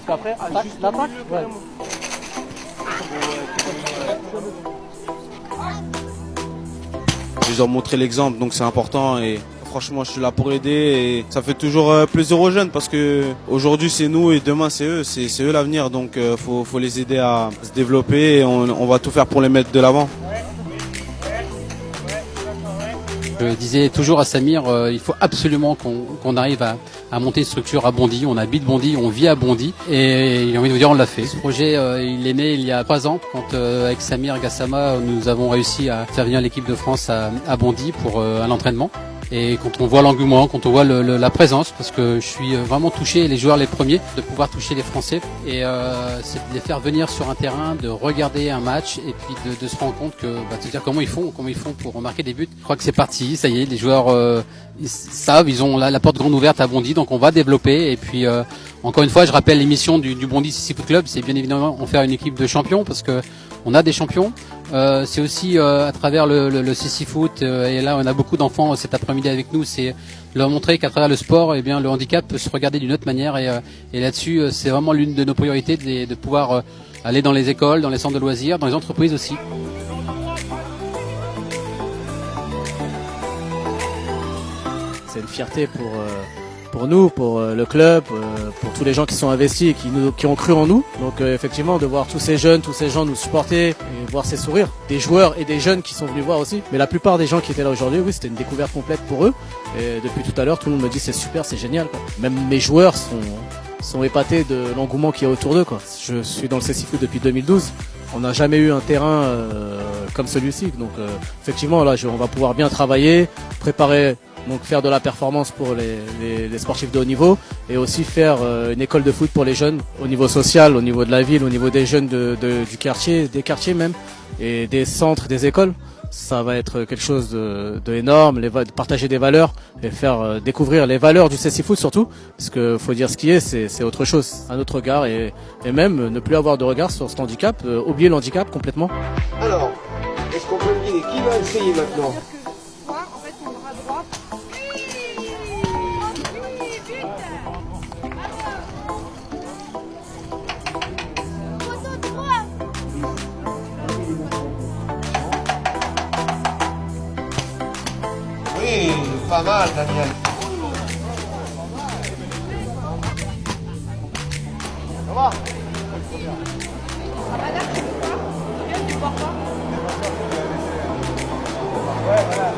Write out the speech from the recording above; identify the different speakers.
Speaker 1: qu'après, l'attaque, ouais.
Speaker 2: Je dois montrer l'exemple, donc c'est important et franchement je suis là pour aider et ça fait toujours plaisir aux jeunes parce que aujourd'hui c'est nous et demain c'est eux l'avenir, donc faut les aider à se développer et on va tout faire pour les mettre de l'avant.
Speaker 3: Je disais toujours à Samir, il faut absolument qu'on arrive à monter une structure à Bondy. On habite Bondy, on vit à Bondy et j'ai envie de vous dire, on l'a fait. Ce projet, il est né il y a 3 ans quand avec Samir Gassama, nous avons réussi à faire venir l'équipe de France à Bondy pour un entraînement. Et quand on voit l'engouement, quand on voit la présence, parce que je suis vraiment touché, les joueurs les premiers, de pouvoir toucher les Français, et c'est de les faire venir sur un terrain, de regarder un match, et puis de se rendre compte que, de se dire comment ils font pour marquer des buts. Je crois que c'est parti, ça y est, les joueurs ils savent, ils ont la porte grande ouverte à Bondy, donc on va développer, et puis encore une fois, je rappelle l'émission du Bondy Sissi Foot Club, c'est bien évidemment en faire une équipe de champions, parce que on a des champions. C'est aussi à travers le Sissi Foot, et là on a beaucoup d'enfants cet après-midi avec nous, c'est leur montrer qu'à travers le sport, eh bien, le handicap peut se regarder d'une autre manière, et là-dessus c'est vraiment l'une de nos priorités de pouvoir aller dans les écoles, dans les centres de loisirs, dans les entreprises aussi.
Speaker 1: C'est une fierté pour nous, pour le club, pour tous les gens qui sont investis et qui ont cru en nous. Donc effectivement, de voir tous ces jeunes, tous ces gens nous supporter et voir ces sourires, des joueurs et des jeunes qui sont venus voir aussi. Mais la plupart des gens qui étaient là aujourd'hui, oui, c'était une découverte complète pour eux. Et depuis tout à l'heure, tout le monde me dit c'est super, c'est génial, quoi. Même mes joueurs sont épatés de l'engouement qu'il y a autour d'eux, quoi. Je suis dans le Sissi Foot depuis 2012. On n'a jamais eu un terrain comme celui-ci. Donc effectivement, là, on va pouvoir bien travailler, préparer. Donc faire de la performance pour les sportifs de haut niveau et aussi faire une école de foot pour les jeunes au niveau social, au niveau de la ville, au niveau des jeunes du quartier, des quartiers même, et des centres, des écoles. Ça va être quelque chose de énorme, partager des valeurs et faire découvrir les valeurs du Sissi Foot surtout, parce que faut dire ce qui est, c'est autre chose, un autre regard et même ne plus avoir de regard sur cet handicap, oublier le handicap complètement.
Speaker 4: Alors, est-ce qu'on peut me dire qui va essayer maintenant ?
Speaker 5: En fait, mon bras droit.
Speaker 4: Oui, pas mal, Daniel. Ça va ?
Speaker 5: Ah bah là, tu peux pas. Tu peux pas.
Speaker 4: Ouais, voilà.